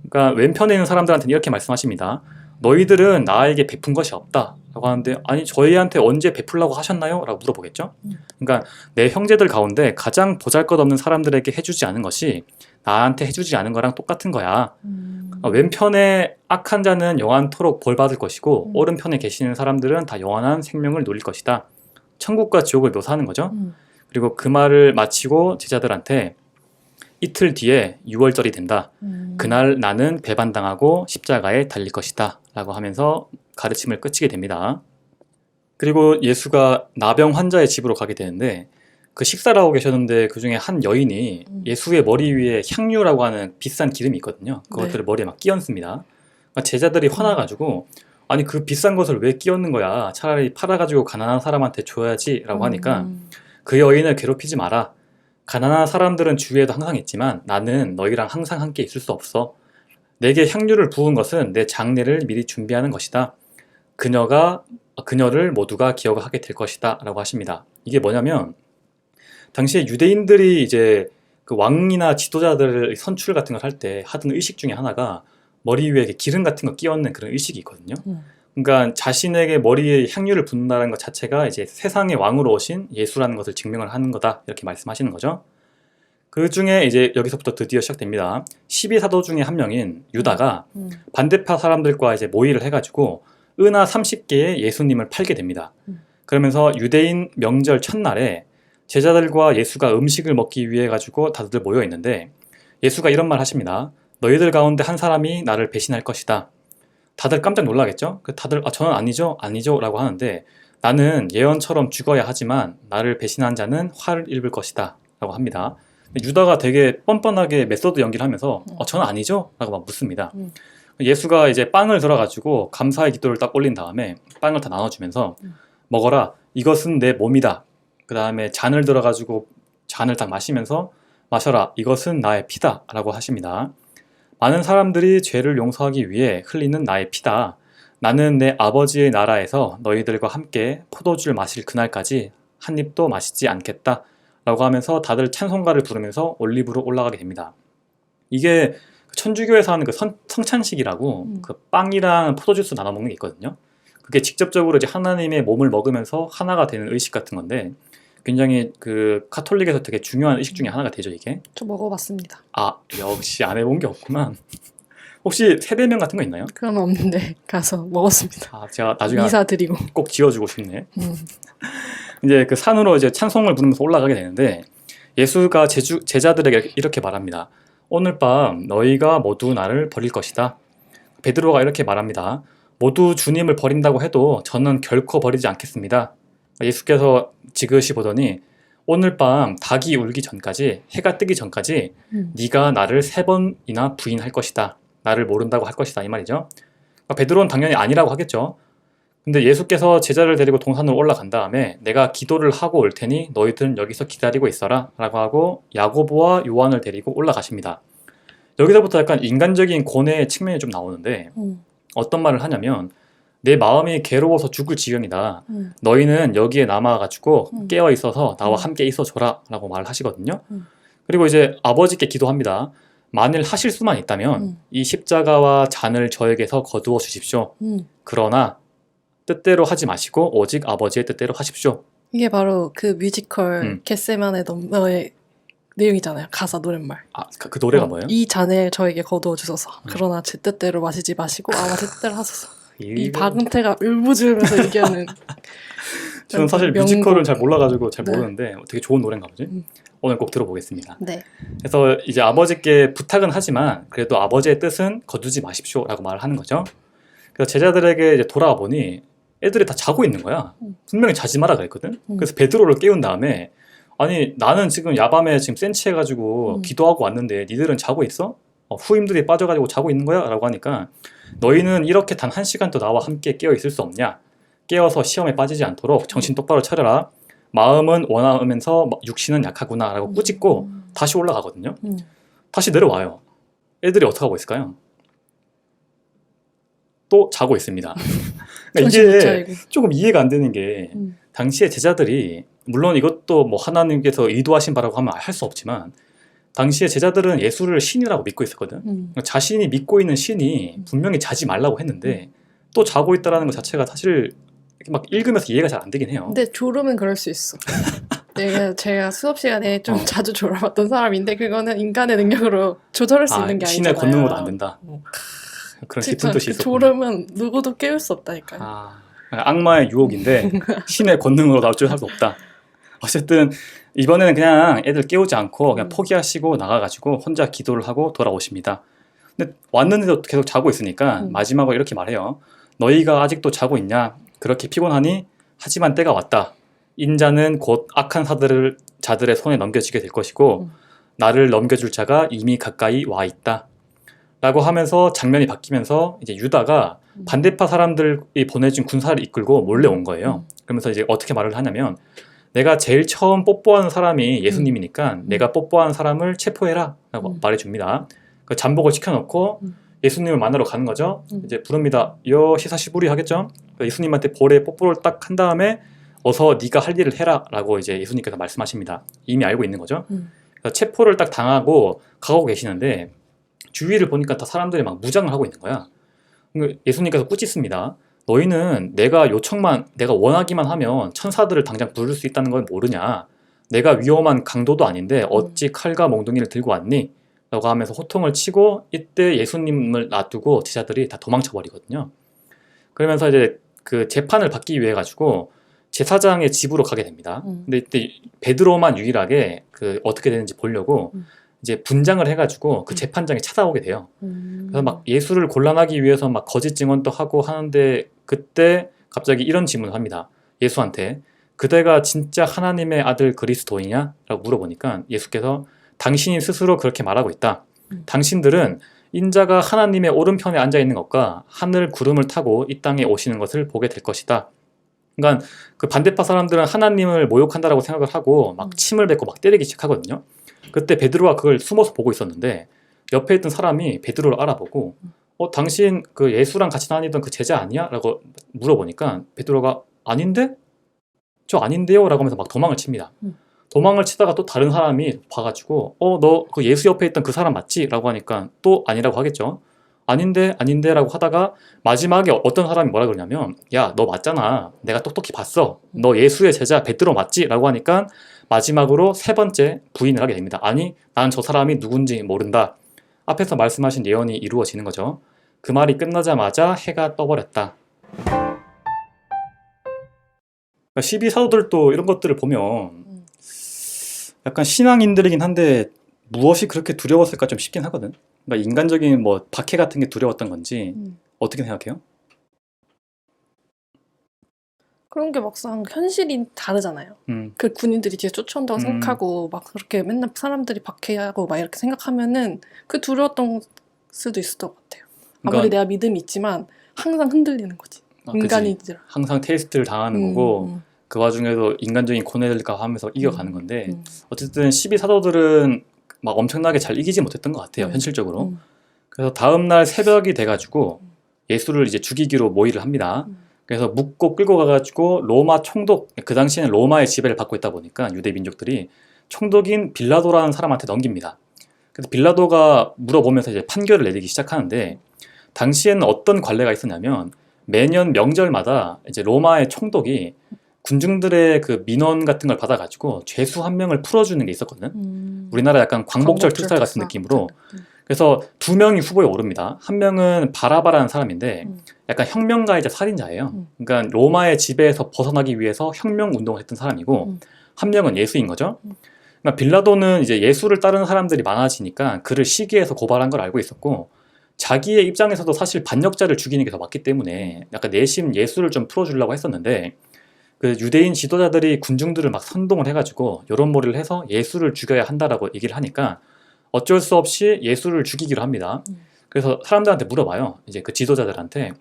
그러니까 왼편에 있는 사람들한테는 이렇게 말씀하십니다. 너희들은 나에게 베푼 것이 없다 라고 하는데, 아니 저희한테 언제 베풀라고 하셨나요? 라고 물어보겠죠. 그러니까 내 형제들 가운데 가장 보잘것없는 사람들에게 해주지 않은 것이 나한테 해주지 않은 거랑 똑같은 거야. 왼편에 악한 자는 영원토록 벌 받을 것이고 오른편에 계시는 사람들은 다 영원한 생명을 누릴 것이다. 천국과 지옥을 묘사하는 거죠. 그리고 그 말을 마치고 제자들한테 이틀 뒤에 유월절이 된다. 그날 나는 배반당하고 십자가에 달릴 것이다 라고 하면서 가르침을 끝이게 됩니다. 그리고 예수가 나병 환자의 집으로 가게 되는데, 그 식사를 하고 계셨는데 그 중에 한 여인이 예수의 머리 위에 향유라고 하는 비싼 기름이 있거든요. 그것들을 머리에 막 끼얹습니다. 그러니까 제자들이 화나가지고, 아니 그 비싼 것을 왜 끼얹는 거야? 차라리 팔아가지고 가난한 사람한테 줘야지 라고 하니까, 그 여인을 괴롭히지 마라. 가난한 사람들은 주위에도 항상 있지만 나는 너희랑 항상 함께 있을 수 없어. 내게 향유를 부은 것은 내 장례를 미리 준비하는 것이다. 그녀를 모두가 기억하게 될 것이다 라고 하십니다. 이게 뭐냐면, 당시에 유대인들이 이제 그 왕이나 지도자들 선출 같은 걸 할 때 하던 의식 중에 하나가 머리 위에 기름 같은 거 끼얹는 그런 의식이 있거든요. 그러니까 자신에게 머리에 향유를 붓는다는 것 자체가 이제 세상의 왕으로 오신 예수라는 것을 증명을 하는 거다, 이렇게 말씀하시는 거죠. 그 중에 이제 여기서부터 드디어 시작됩니다. 12사도 중에 한 명인 유다가 반대파 사람들과 이제 모의를 해가지고 은하 30개에 예수님을 팔게 됩니다. 그러면서 유대인 명절 첫날에 제자들과 예수가 음식을 먹기 위해 가지고 다들 모여 있는데, 예수가 이런 말 하십니다. 너희들 가운데 한 사람이 나를 배신할 것이다. 다들 깜짝 놀라겠죠? 다들 저는 아니죠 라고 하는데, 나는 예언처럼 죽어야 하지만 나를 배신한 자는 화를 입을 것이다 라고 합니다. 유다가 되게 뻔뻔하게 메소드 연기를 하면서 저는 아니죠 라고 막 묻습니다. 예수가 이제 빵을 들어가지고 감사의 기도를 딱 올린 다음에 빵을 다 나눠주면서 먹어라, 이것은 내 몸이다. 그 다음에 잔을 들어가지고 잔을 딱 마시면서 마셔라, 이것은 나의 피다 라고 하십니다. 많은 사람들이 죄를 용서하기 위해 흘리는 나의 피다. 나는 내 아버지의 나라에서 너희들과 함께 포도주를 마실 그날까지 한 입도 마시지 않겠다 라고 하면서 다들 찬송가를 부르면서 올리브로 올라가게 됩니다. 이게 천주교에서 하는 그 성찬식이라고 그 빵이랑 포도주스 나눠 먹는 게 있거든요. 그게 직접적으로 이제 하나님의 몸을 먹으면서 하나가 되는 의식 같은 건데, 굉장히 그 카톨릭에서 되게 중요한 의식 중에 하나가 되죠, 이게. 저 먹어봤습니다. 역시 안 해본 게 없구만. 혹시 세대명 같은 거 있나요? 그건 없는데 가서 먹었습니다. 제가 나중에 미사 드리고 꼭 지어주고 싶네. 이제 그 산으로 이제 찬송을 부르면서 올라가게 되는데, 예수가 제자들에게 이렇게 말합니다. 오늘 밤 너희가 모두 나를 버릴 것이다. 베드로가 이렇게 말합니다. 모두 주님을 버린다고 해도 저는 결코 버리지 않겠습니다. 예수께서 지그시 보더니 오늘 밤 닭이 울기 전까지, 해가 뜨기 전까지 네가 나를 3번이나 부인할 것이다. 나를 모른다고 할 것이다, 이 말이죠. 베드로는 당연히 아니라고 하겠죠. 근데 예수께서 제자를 데리고 동산으로 올라간 다음에 내가 기도를 하고 올 테니 너희들은 여기서 기다리고 있어라 라고 하고 야고보와 요한을 데리고 올라가십니다. 여기서부터 약간 인간적인 고뇌의 측면이 좀 나오는데, 어떤 말을 하냐면, 내 마음이 괴로워서 죽을 지경이다. 너희는 여기에 남아가지고 깨어 있어서 나와 함께 있어줘라 라고 말을 하시거든요. 그리고 이제 아버지께 기도합니다. 만일 하실 수만 있다면 이 십자가와 잔을 저에게서 거두어 주십시오. 그러나 뜻대로 하지 마시고 오직 아버지의 뜻대로 하십시오. 이게 바로 그 뮤지컬 겟세마네 넘버의 내용이잖아요. 가사 노랫말. 그 노래가 뭐예요? 이 잔을 저에게 거두어 주소서. 그러나 제 뜻대로 마시지 마시고 아버지 뜻대로 하소서. 이 박은태가 울부짖으면서 얘기하는. 저는 사실 뮤지컬은 잘 몰라가지고 잘 모르는데 되게 좋은 노래인가 보지? 오늘 꼭 들어보겠습니다. 네. 그래서 이제 아버지께 부탁은 하지만 그래도 아버지의 뜻은 거두지 마십시오 라고 말을 하는 거죠. 그래서 제자들에게 이제 돌아와 보니 애들이 다 자고 있는 거야. 분명히 자지 마라 그랬거든. 그래서 베드로를 깨운 다음에, 아니 나는 지금 야밤에 지금 센치해가지고 기도하고 왔는데 니들은 자고 있어? 후임들이 빠져가지고 자고 있는 거야? 라고 하니까, 너희는 이렇게 단 1시간도 나와 함께 깨어 있을 수 없냐? 깨어서 시험에 빠지지 않도록 정신 똑바로 차려라. 마음은 원하면서 육신은 약하구나 라고 꾸짖고 다시 올라가거든요. 다시 내려와요. 애들이 어떻게 하고 있을까요? 또 자고 있습니다. 그러니까 이게 조금 이해가 안 되는 게 당시에 제자들이 물론 이것도 뭐 하나님께서 의도하신 바라고 하면 할 수 없지만 당시에 제자들은 예수를 신이라고 믿고 있었거든. 그러니까 자신이 믿고 있는 신이 분명히 자지 말라고 했는데 또 자고 있다라는 것 자체가 사실 막 읽으면서 이해가 잘 안 되긴 해요. 근데 졸음은 그럴 수 있어. 제가 수업 시간에 좀 자주 졸아봤던 사람인데 그거는 인간의 능력으로 조절할 수 있는 게 아니잖아요. 신의 권능으로 안 된다. 그런 깊은 뜻이 있었고. 졸음은 누구도 깨울 수 없다니까요. 악마의 유혹인데 신의 권능으로 어쩔 수 없다. 어쨌든 이번에는 그냥 애들 깨우지 않고 그냥 포기하시고 나가가지고 혼자 기도를 하고 돌아오십니다. 근데 왔는데도 계속 자고 있으니까 마지막으로 이렇게 말해요. 너희가 아직도 자고 있냐? 그렇게 피곤하니? 하지만 때가 왔다. 인자는 곧 악한 자들의 손에 넘겨지게 될 것이고 나를 넘겨줄 자가 이미 가까이 와 있다. 라고 하면서 장면이 바뀌면서 이제 유다가 반대파 사람들이 보내준 군사를 이끌고 몰래 온 거예요. 그러면서 이제 어떻게 말을 하냐면 내가 제일 처음 뽀뽀하는 사람이 예수님이니까 내가 뽀뽀한 사람을 체포해라 라고 말해줍니다. 그 잠복을 시켜놓고 예수님을 만나러 가는 거죠. 이제 부릅니다. 여 시사시부리 하겠죠. 예수님한테 볼에 뽀뽀를 딱 한 다음에 어서 네가 할 일을 해라 라고 이제 예수님께서 말씀하십니다. 이미 알고 있는 거죠. 그래서 체포를 딱 당하고 가고 계시는데 주위를 보니까 다 사람들이 막 무장을 하고 있는 거야. 예수님께서 꾸짖습니다. 너희는 내가 원하기만 하면 천사들을 당장 부를 수 있다는 걸 모르냐. 내가 위험한 강도도 아닌데 어찌 칼과 몽둥이를 들고 왔니? 라고 하면서 호통을 치고 이때 예수님을 놔두고 제자들이 다 도망쳐 버리거든요. 그러면서 이제 그 재판을 받기 위해 가지고 제사장의 집으로 가게 됩니다. 근데 이때 베드로만 유일하게 그 어떻게 되는지 보려고 이제 분장을 해가지고 그 재판장이 찾아오게 돼요. 그래서 막 예수를 곤란하기 위해서 막 거짓 증언도 하고 하는데 그때 갑자기 이런 질문을 합니다. 예수한테 그대가 진짜 하나님의 아들 그리스도이냐? 라고 물어보니까 예수께서 당신이 스스로 그렇게 말하고 있다. 당신들은 인자가 하나님의 오른편에 앉아있는 것과 하늘 구름을 타고 이 땅에 오시는 것을 보게 될 것이다. 그러니까 그 반대파 사람들은 하나님을 모욕한다라고 생각을 하고 막 침을 뱉고 막 때리기 시작하거든요. 그때 베드로가 그걸 숨어서 보고 있었는데 옆에 있던 사람이 베드로를 알아보고 당신 그 예수랑 같이 다니던 그 제자 아니야? 라고 물어보니까 베드로가 아닌데? 저 아닌데요? 라고 하면서 막 도망을 칩니다. 도망을 치다가 또 다른 사람이 봐가지고 너 그 예수 옆에 있던 그 사람 맞지? 라고 하니까 또 아니라고 하겠죠. 아닌데 라고 하다가 마지막에 어떤 사람이 뭐라 그러냐면 야, 너 맞잖아. 내가 똑똑히 봤어. 너 예수의 제자 베드로 맞지? 라고 하니까 마지막으로 세 번째 부인을 하게 됩니다. 아니, 난 저 사람이 누군지 모른다. 앞에서 말씀하신 예언이 이루어지는 거죠. 그 말이 끝나자마자 해가 떠버렸다. 12사도들도 이런 것들을 보면 약간 신앙인들이긴 한데 무엇이 그렇게 두려웠을까 좀 싶긴 하거든. 그러니까 인간적인 뭐 박해 같은 게 두려웠던 건지 어떻게 생각해요? 그런 게 막상 현실이 다르잖아요. 그 군인들이 뒤에 쫓아온다고 생각하고 막 그렇게 맨날 사람들이 박해하고 막 이렇게 생각하면은 그 두려웠던 수도 있을 것 같아요. 아무리 내가 믿음이 있지만 항상 흔들리는 거지. 인간이들. 항상 테스트를 당하는 거고 그 와중에도 인간적인 고뇌들과 하면서 이겨가는 건데 어쨌든 12사도들은 막 엄청나게 잘 이기지 못했던 것 같아요. 현실적으로. 그래서 다음날 새벽이 돼가지고 예수를 이제 죽이기로 모의를 합니다. 그래서 묶고 끌고 가가지고 로마 총독, 그 당시에는 로마의 지배를 받고 있다 보니까 유대 민족들이 총독인 빌라도라는 사람한테 넘깁니다. 그래서 빌라도가 물어보면서 이제 판결을 내리기 시작하는데 당시에는 어떤 관례가 있었냐면 매년 명절마다 이제 로마의 총독이 군중들의 그 민원 같은 걸 받아가지고 죄수 한 명을 풀어주는 게 있었거든. 우리나라 약간 광복절 특살 같은 느낌으로. 그래서 두 명이 후보에 오릅니다. 한 명은 바라바라는 사람인데 약간 혁명가이자 살인자예요. 그러니까 로마의 지배에서 벗어나기 위해서 혁명 운동을 했던 사람이고 한 명은 예수인 거죠. 그러니까 빌라도는 이제 예수를 따르는 사람들이 많아지니까 그를 시기해서 고발한 걸 알고 있었고 자기의 입장에서도 사실 반역자를 죽이는 게 더 맞기 때문에 약간 내심 예수를 좀 풀어주려고 했었는데 그 유대인 지도자들이 군중들을 막 선동을 해가지고 여론몰이를 해서 예수를 죽여야 한다라고 얘기를 하니까 어쩔 수 없이 예수를 죽이기로 합니다. 그래서 사람들한테 물어봐요. 이제 그 지도자들한테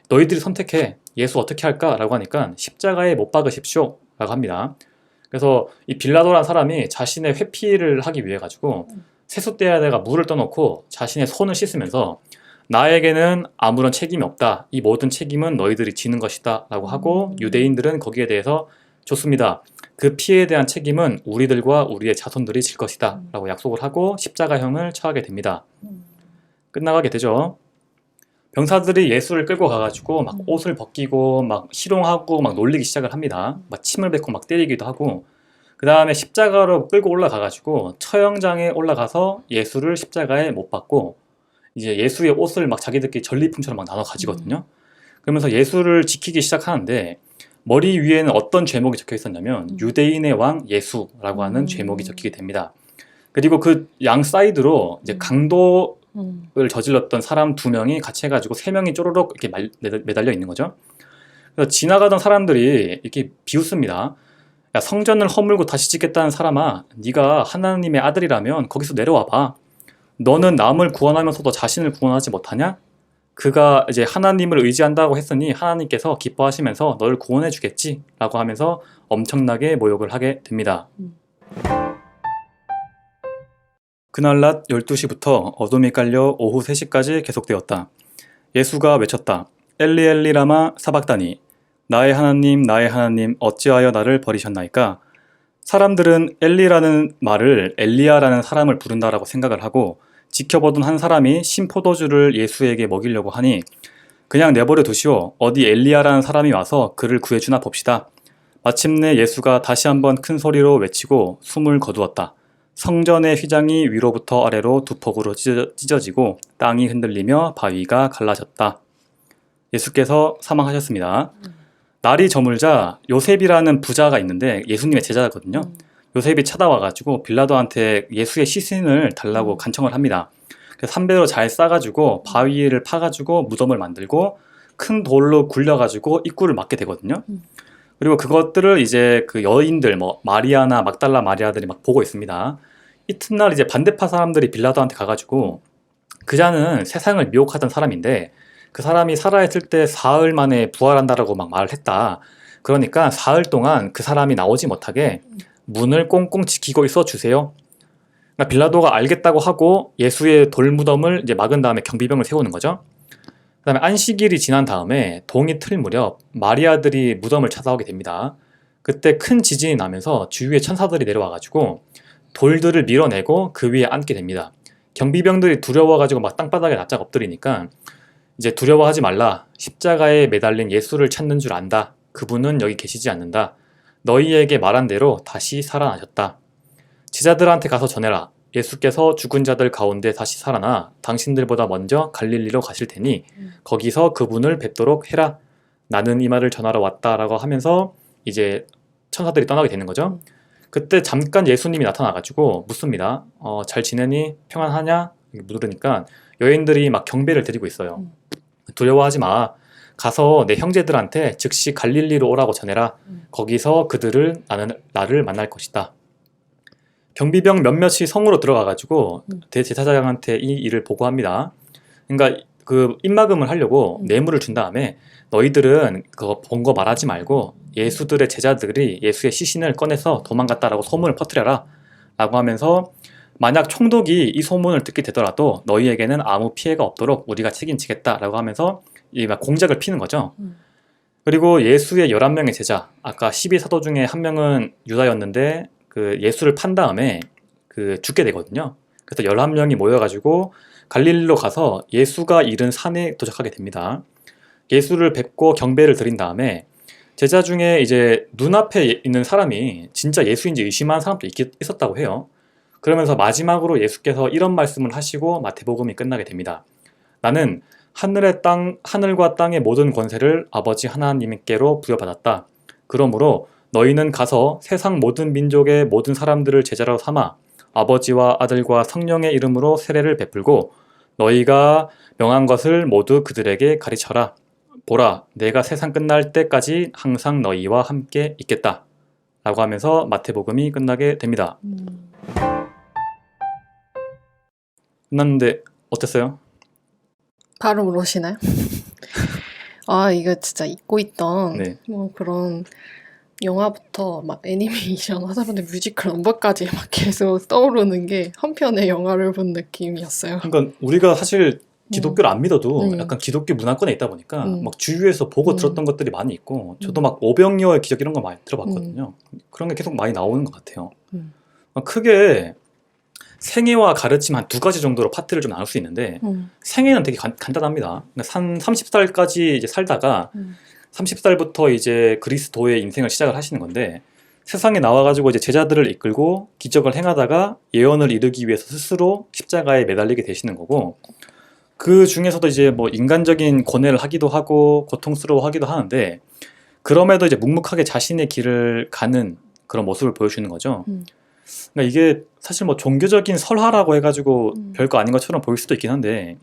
너희들이 선택해. 예수 어떻게 할까라고 하니까 십자가에 못 박으십시오라고 합니다. 그래서 이 빌라도라는 사람이 자신의 회피를 하기 위해 가지고 세숫대에다가 물을 떠놓고 자신의 손을 씻으면서 나에게는 아무런 책임이 없다. 이 모든 책임은 너희들이 지는 것이다. 라고 하고 유대인들은 거기에 대해서 좋습니다. 그 피해에 대한 책임은 우리들과 우리의 자손들이 질 것이다. 라고 약속을 하고 십자가형을 처하게 됩니다. 끝나가게 되죠. 병사들이 예수를 끌고 가가지고 막 옷을 벗기고 막 희롱하고 막 놀리기 시작을 합니다. 막 침을 뱉고 막 때리기도 하고 그 다음에 십자가로 끌고 올라가가지고 처형장에 올라가서 예수를 십자가에 못 박고 이제 예수의 옷을 막 자기들끼리 전리품처럼 막 나눠 가지거든요. 그러면서 예수를 지키기 시작하는데 머리 위에는 어떤 죄목이 적혀 있었냐면 유대인의 왕 예수라고 하는 죄목이 적히게 됩니다. 그리고 그 양 사이드로 이제 강도를 저질렀던 사람 2명이 같이 해가지고 3명이 쪼르륵 이렇게 매달려 있는 거죠. 그래서 지나가던 사람들이 이렇게 비웃습니다. 야, 성전을 허물고 다시 짓겠다는 사람아, 네가 하나님의 아들이라면 거기서 내려와 봐. 너는 남을 구원하면서도 자신을 구원하지 못하냐? 그가 이제 하나님을 의지한다고 했으니 하나님께서 기뻐하시면서 너를 구원해 주겠지 라고 하면서 엄청나게 모욕을 하게 됩니다. 그날 낮 12시부터 어둠이 깔려 오후 3시까지 계속되었다. 예수가 외쳤다. 엘리 엘리 라마 사박다니, 나의 하나님 어찌하여 나를 버리셨나이까? 사람들은 엘리라는 말을 엘리야라는 사람을 부른다라고 생각을 하고 지켜보던 한 사람이 신포도주를 예수에게 먹이려고 하니 그냥 내버려 두시오. 어디 엘리야라는 사람이 와서 그를 구해주나 봅시다. 마침내 예수가 다시 한번 큰 소리로 외치고 숨을 거두었다. 성전의 휘장이 위로부터 아래로 두 폭으로 찢어지고 땅이 흔들리며 바위가 갈라졌다. 예수께서 사망하셨습니다. 날이 저물자 요셉이라는 부자가 있는데 예수님의 제자거든요. 요셉이 찾아와가지고 빌라도한테 예수의 시신을 달라고 간청을 합니다. 그래서 삼배로 잘 싸가지고 바위를 파가지고 무덤을 만들고 큰 돌로 굴려가지고 입구를 막게 되거든요. 그리고 그것들을 이제 그 여인들 뭐 마리아나 막달라 마리아들이 막 보고 있습니다. 이튿날 이제 반대파 사람들이 빌라도한테 가가지고 그자는 세상을 미혹하던 사람인데 그 사람이 살아있을 때 사흘 만에 부활한다라고 막 말을 했다. 그러니까 사흘 동안 그 사람이 나오지 못하게 문을 꽁꽁 지키고 있어 주세요. 그러니까 빌라도가 알겠다고 하고 예수의 돌무덤을 이제 막은 다음에 경비병을 세우는 거죠. 그다음에 안식일이 지난 다음에 동이 틀 무렵 마리아들이 무덤을 찾아오게 됩니다. 그때 큰 지진이 나면서 주위에 천사들이 내려와가지고 돌들을 밀어내고 그 위에 앉게 됩니다. 경비병들이 두려워가지고 막 땅바닥에 납작 엎드리니까 이제 두려워하지 말라. 십자가에 매달린 예수를 찾는 줄 안다. 그분은 여기 계시지 않는다. 너희에게 말한 대로 다시 살아나셨다. 제자들한테 가서 전해라. 예수께서 죽은 자들 가운데 다시 살아나 당신들보다 먼저 갈릴리로 가실 테니 거기서 그분을 뵙도록 해라. 나는 이 말을 전하러 왔다라고 하면서 이제 천사들이 떠나게 되는 거죠. 그때 잠깐 예수님이 나타나가지고 묻습니다. 잘 지내니? 평안하냐? 물으니까 여인들이 막 경배를 드리고 있어요. 두려워하지 마. 가서 내 형제들한테 즉시 갈릴리로 오라고 전해라. 거기서 그들을 나를 만날 것이다. 경비병 몇몇이 성으로 들어가가지고 대제사장한테 이 일을 보고합니다. 그러니까 그 입막음을 하려고 뇌물을 준 다음에 너희들은 그거 본 거 말하지 말고 예수들의 제자들이 예수의 시신을 꺼내서 도망갔다라고 소문을 퍼뜨려라 라고 하면서 만약 총독이 이 소문을 듣게 되더라도 너희에게는 아무 피해가 없도록 우리가 책임지겠다라고 하면서 이 막 공작을 피는 거죠. 그리고 예수의 11명의 제자, 아까 12사도 중에 한 명은 유다였는데 그 예수를 판 다음에 그 죽게 되거든요. 그래서 11명이 모여가지고 갈릴리로 가서 예수가 이른 산에 도착하게 됩니다. 예수를 뵙고 경배를 드린 다음에 제자 중에 이제 눈앞에 있는 사람이 진짜 예수인지 의심한 사람도 있었다고 해요. 그러면서 마지막으로 예수께서 이런 말씀을 하시고 마태복음이 끝나게 됩니다. 나는 하늘과 땅의 모든 권세를 아버지 하나님께로 부여받았다. 그러므로 너희는 가서 세상 모든 민족의 모든 사람들을 제자로 삼아 아버지와 아들과 성령의 이름으로 세례를 베풀고 너희가 명한 것을 모두 그들에게 가르쳐라. 보라, 내가 세상 끝날 때까지 항상 너희와 함께 있겠다. 라고 하면서 마태복음이 끝나게 됩니다. 끝났는데 어땠어요? 바로 물으시나요? 아, 이거 진짜 잊고 있던 네. 뭐 그런 영화부터 막 애니메이션 하다 보니 뮤지컬 넘버까지 막 계속 떠오르는 게 한 편의 영화를 본 느낌이었어요. 그러니까 우리가 사실 기독교를 안 믿어도 음. 약간 기독교 문화권에 있다 보니까 음. 막 주위에서 보고 음. 들었던 것들이 많이 있고 저도 막 오병이어의 기적 이런 거 많이 들어봤거든요. 그런 게 계속 많이 나오는 것 같아요. 크게 생애와 가르침 한 두 가지 정도로 파트를 좀 나눌 수 있는데 생애는 되게 간단합니다. 한 30살까지 이제 살다가 30살부터 이제 그리스도의 인생을 시작을 하시는 건데 세상에 나와가지고 이제 제자들을 이끌고 기적을 행하다가 예언을 이루기 위해서 스스로 십자가에 매달리게 되시는 거고 그 중에서도 이제 뭐 인간적인 고뇌를 하기도 하고 고통스러워하기도 하는데 그럼에도 이제 묵묵하게 자신의 길을 가는 그런 모습을 보여주는 거죠. 그러니까 이게 사실 뭐 종교적인 설화라고 해가지고 별거 아닌 것처럼 보일 수도 있긴 한데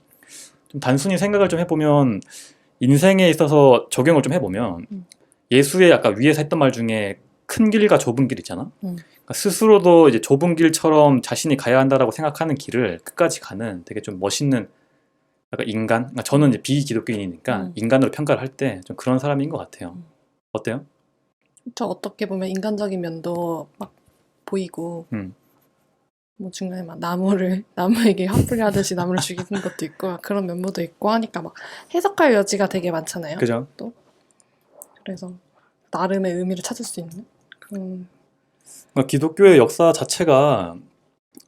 좀 단순히 생각을 좀 해보면 인생에 있어서 적용을 좀 해보면 예수의 아까 위에서 했던 말 중에 큰 길과 좁은 길 있잖아. 그러니까 스스로도 이제 좁은 길처럼 자신이 가야 한다라고 생각하는 길을 끝까지 가는 되게 좀 멋있는 약간 인간. 그러니까 저는 이제 비기독교인이니까 인간으로 평가를 할 때 좀 그런 사람인 것 같아요. 어때요? 저 어떻게 보면 인간적인 면도 막 보이고 뭐 중간에 막 나무에게 화풀이 하듯이 나무를 죽이는 것도 있고 그런 면모도 있고 하니까 막 해석할 여지가 되게 많잖아요. 그죠? 또 그래서 나름의 의미를 찾을 수 있는 그런 그러니까 기독교의 역사 자체가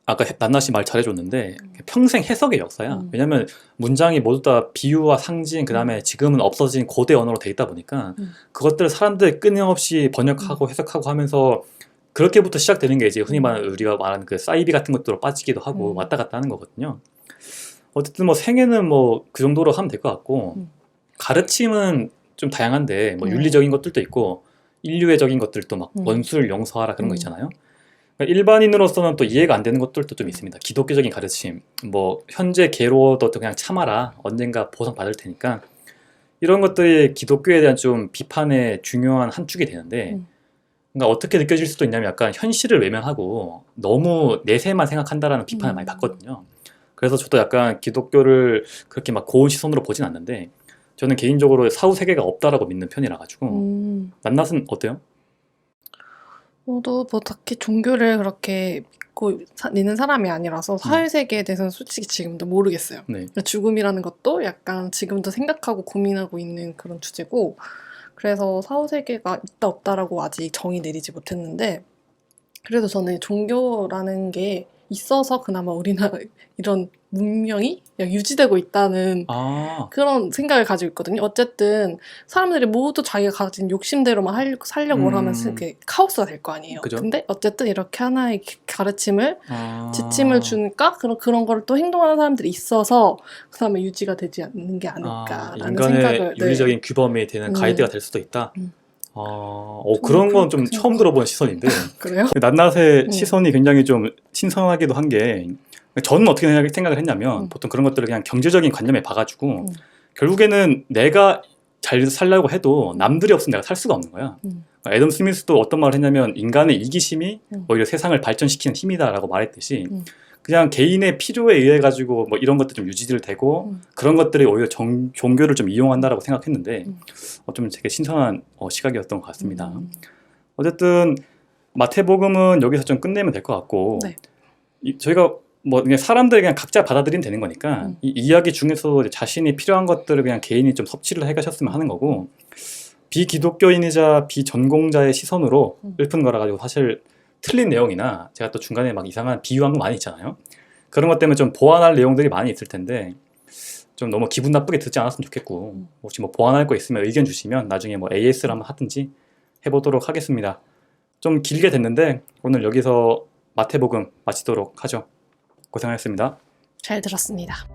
아까 낱낱이 말 잘해줬는데 평생 해석의 역사야. 왜냐면 문장이 모두 다 비유와 상징 그다음에 지금은 없어진 고대 언어로 돼 있다 보니까 그것들을 사람들이 끊임없이 번역하고 해석하고 하면서 그렇게부터 시작되는 게 이제 흔히 말하는 우리가 말하는 그 사이비 같은 것들로 빠지기도 하고 왔다 갔다 하는 거거든요. 어쨌든 뭐 생애는 뭐 그 정도로 하면 될 것 같고 가르침은 좀 다양한데 뭐 윤리적인 것들도 있고 인류애적인 것들도 막 원수를 용서하라 그런 거 있잖아요. 그러니까 일반인으로서는 또 이해가 안 되는 것들도 좀 있습니다. 기독교적인 가르침, 뭐 현재 괴로워도 그냥 참아라, 언젠가 보상받을 테니까 이런 것들이 기독교에 대한 좀 비판의 중요한 한 축이 되는데 그러니까 어떻게 느껴질 수도 있냐면 약간 현실을 외면하고 너무 내세만 생각한다라는 비판을 많이 받거든요. 그래서 저도 약간 기독교를 그렇게 막 고운 시선으로 보진 않는데 저는 개인적으로 사후 세계가 없다라고 믿는 편이라 가지고 낱낱은 어때요? 저도 뭐 딱히 종교를 그렇게 믿고 믿는 사람이 아니라서 사회세계에 대해서는 솔직히 지금도 모르겠어요. 네. 죽음이라는 것도 약간 지금도 생각하고 고민하고 있는 그런 주제고 그래서 사후세계가 있다 없다라고 아직 정의 내리지 못했는데 그래도 저는 종교라는 게 있어서 그나마 우리나라 이런 문명이 유지되고 있다는 그런 생각을 가지고 있거든요. 어쨌든 사람들이 모두 자기가 가진 욕심대로만 살려고 하면 이렇게 카오스가 될 거 아니에요. 그죠? 근데 어쨌든 이렇게 하나의 가르침을 지침을 주니까 그런 거를 또 행동하는 사람들이 있어서 그다음에 유지가 되지 않는 게 아닐까라는 인간의 생각을 윤리적인 규범이 되는 가이드가 될 수도 있다. 그런 건 좀 처음 들어본 시선인데 그래요? 낱낱의 시선이 굉장히 좀 신선하기도 한 게 저는 어떻게 생각을 했냐면 보통 그런 것들을 그냥 경제적인 관념에 봐가지고 결국에는 내가 잘 살려고 해도 남들이 없으면 내가 살 수가 없는 거야. 애덤 스미스도 어떤 말을 했냐면 인간의 이기심이 오히려 세상을 발전시키는 힘이다라고 말했듯이 그냥 개인의 필요에 의해 가지고 뭐 이런 것들 좀 유지를 되고 그런 것들이 오히려 종교를 좀 이용한다라고 생각했는데 좀 되게 신선한 시각이었던 것 같습니다. 어쨌든 마태복음은 여기서 좀 끝내면 될 것 같고 네. 저희가 뭐 그냥 사람들이 그냥 각자 받아들이면 되는 거니까 이 이야기 중에서 자신이 필요한 것들을 그냥 개인이 좀 섭취를 해가셨으면 하는 거고 비기독교인이자 비전공자의 시선으로 읊은 거라 가지고 사실 틀린 내용이나 제가 또 중간에 막 이상한 비유한 거 많이 있잖아요. 그런 것 때문에 좀 보완할 내용들이 많이 있을 텐데 좀 너무 기분 나쁘게 듣지 않았으면 좋겠고 혹시 뭐 보완할 거 있으면 의견 주시면 나중에 뭐 AS를 한번 하든지 해보도록 하겠습니다. 좀 길게 됐는데 오늘 여기서 마태복음 마치도록 하죠. 고생하셨습니다. 잘 들었습니다.